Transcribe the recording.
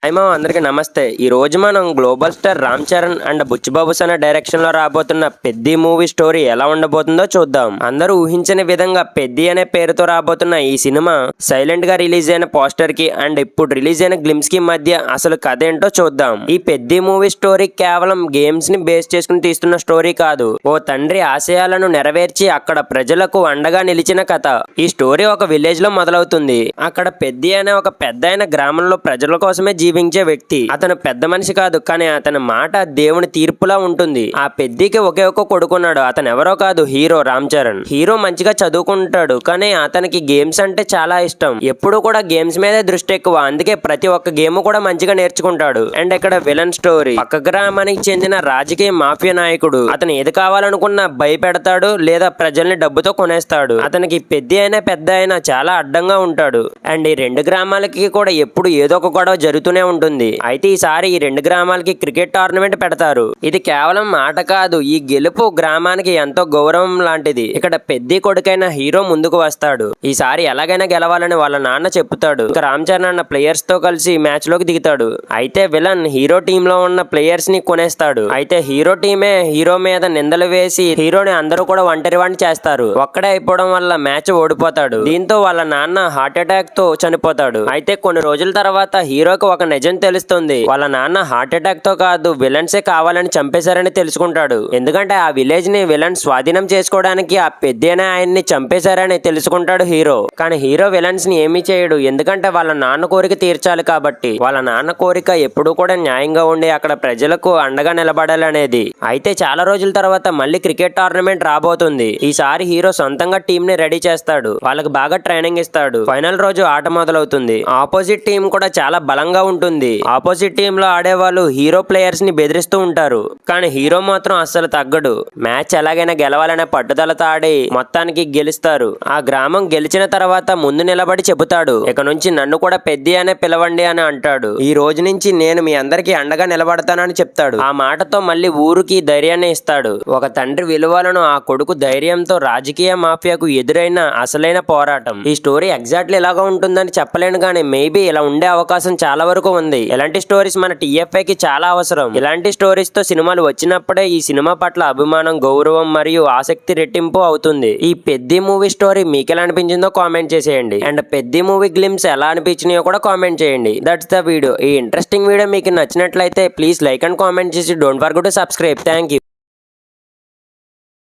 అందరికీ నమస్తే. ఈ రోజు మనం global star Ram Charan and Buchibabu Sana direction లో రాబోతున్న పెద్ది మూవీ స్టోరీ ఎలా ఉండబోతుందో చూద్దాం. అందరూ ఊహించని విధంగా పెద్ది అనే పేరుతో రాబోతున్న ఈ సినిమా సైలెంట్ గా రిలీజ్ అయిన పోస్టర్ కి అండ్ ఇప్పుడు రిలీజ్ అయిన గ్లిమ్స్ కి మధ్య అసలు కథ ఏంటో చూద్దాం. ఈ పెద్ది మూవీ స్టోరీ కేవలం గేమ్స్ ని బేస్ చేసుకుని తీస్తున్న స్టోరీ కాదు, ఓ తండ్రి ఆశయాలను నెరవేర్చి అక్కడ ప్రజలకు అండగా నిలిచిన కథ. ఈ స్టోరీ ఒక విలేజ్ లో మొదలవుతుంది. అక్కడ పెద్ది అనే ఒక పెద్దయిన గ్రామంలో ప్రజల కోసమే జీవించే వ్యక్తి. అతను పెద్ద మనిషి కాదు, కానీ అతని మాట దేవుని తీర్పులా ఉంటుంది. ఆ పెద్దికి ఒకే ఒక కొడుకున్నాడు. అతను ఎవరో కాదు, హీరో రామ్ చరణ్. హీరో మంచిగా చదువుకుంటాడు, కానీ అతనికి గేమ్స్ అంటే చాలా ఇష్టం. ఎప్పుడు కూడా గేమ్స్ మీదే దృష్టి ఎక్కువ. అందుకే ప్రతి ఒక్క గేమ్ కూడా మంచిగా నేర్చుకుంటాడు. అండ్ ఇక్కడ విలన్ స్టోరీ. పక్క గ్రామానికి చెందిన రాజకీయ మాఫియా నాయకుడు. అతను ఏది కావాలనుకున్నా భయపెడతాడు లేదా ప్రజల్ని డబ్బుతో కొనేస్తాడు. అతనికి పెద్ది అయినా పెద్ద అయినా చాలా అడ్డంగా ఉంటాడు. అండ్ ఈ రెండు గ్రామాలకి కూడా ఎప్పుడు ఏదో ఒక గొడవ జరుగుతూనే ఉంటుంది. అయితే ఈసారి ఈ రెండు గ్రామాలకి క్రికెట్ టోర్నమెంట్ పెడతారు. ఇది కేవలం ఆట కాదు, ఈ గెలుపు గ్రామానికి ఎంతో గౌరవం లాంటిది. ఇక్కడ పెద్ది కొడుకైన హీరో ముందుకు వస్తాడు. ఈసారి ఎలాగైనా గెలవాలని వాళ్ళ నాన్న చెప్తాడు. ఇక రామ్ చరణ్ అన్న ప్లేయర్స్ తో కలిసి మ్యాచ్ లోకి దిగుతాడు. అయితే విలన్ హీరో టీమ్ లో ఉన్న ప్లేయర్స్ ని కొనేస్తాడు. అయితే హీరో టీమే హీరో మీద నిందలు వేసి హీరోని అందరూ కూడా ఒంటరివాణ్ణి చేస్తారు. ఒక్కడే అయిపోవడం వల్ల మ్యాచ్ ఓడిపోతాడు. దీంతో వాళ్ళ నాన్న హార్ట్ అటాక్ తో చనిపోతాడు. అయితే కొన్ని రోజుల తర్వాత హీరోకి ఒక నిజం తెలుస్తుంది. వాళ్ళ నాన్న హార్ట్ అటాక్ తో కాదు, విలన్సే కావాలని చంపేశారని తెలుసుకుంటాడు. ఎందుకంటే ఆ విలేజ్ ని విలన్ స్వాధీనం చేసుకోవడానికి ఆ పెద్దేనే ఆయన్ని చంపేశారని తెలుసుకుంటాడు హీరో. కానీ హీరో విలన్స్ ని ఏమీ చేయడు, ఎందుకంటే వాళ్ళ నాన్న కోరిక తీర్చాలి కాబట్టి. వాళ్ళ నాన్న కోరిక ఎప్పుడూ కూడా న్యాయంగా ఉండి అక్కడ ప్రజలకు అండగా నిలబడాలనేది. అయితే చాలా రోజుల తర్వాత మళ్ళీ క్రికెట్ టోర్నమెంట్ రాబోతుంది. ఈసారి హీరో సొంతంగా టీం ని రెడీ చేస్తాడు. వాళ్ళకి బాగా ట్రైనింగ్ ఇస్తాడు. ఫైనల్ రోజు ఆట మొదలవుతుంది. ఆపోజిట్ టీం కూడా చాలా బలంగా ఉంటుంది. ఆపోజిట్ టీమ్ లో ఆడేవాళ్ళు హీరో ప్లేయర్స్ ని బెదిరిస్తూ ఉంటారు. కానీ హీరో మాత్రం అస్సలు తగ్గడు. మ్యాచ్ ఎలాగైనా గెలవాలనే పట్టుదలతో ఆడి మొత్తానికి గెలుస్తారు. ఆ గ్రామం గెలిచిన తర్వాత ముందు నిలబడి చెబుతాడు, ఇక నుంచి నన్ను కూడా పెద్ది అనే పిలవండి అని అంటాడు. ఈ రోజు నుంచి నేను మీ అందరికి అండగా నిలబడతానని చెప్తాడు. ఆ మాటతో మళ్ళీ ఊరికి ధైర్యాన్ని ఇస్తాడు. ఒక తండ్రి విలువలను ఆ కొడుకు ధైర్యంతో రాజకీయ మాఫియాకు ఎదురైన అసలైన పోరాటం. ఈ స్టోరీ ఎగ్జాక్ట్లీ ఇలాగా ఉంటుందని చెప్పలేను, కానీ మేబీ ఇలా ఉండే అవకాశం చాలా వరకు ఉంది. ఇలాంటి స్టోరీస్ మన TFI కి చాలా అవసరం. ఇలాంటి స్టోరీస్ తో సినిమాలు వచ్చినప్పుడే ఈ సినిమా పట్ల అభిమానం, గౌరవం మరియు ఆసక్తి రెట్టింపు అవుతుంది. ఈ పెద్ది మూవీ స్టోరీ మీకు ఎలా అనిపించిందో కామెంట్ చేసేయండి. అండ్ పెద్ది మూవీ గ్లిమ్స్ ఎలా అనిపించినాయో కూడా కామెంట్ చేయండి. That's the video. ఈ ఇంట్రెస్టింగ్ వీడియో మీకు నచ్చినట్లయితే ప్లీజ్ లైక్ అండ్ కామెంట్ చేసి don't forget to subscribe. Thank you.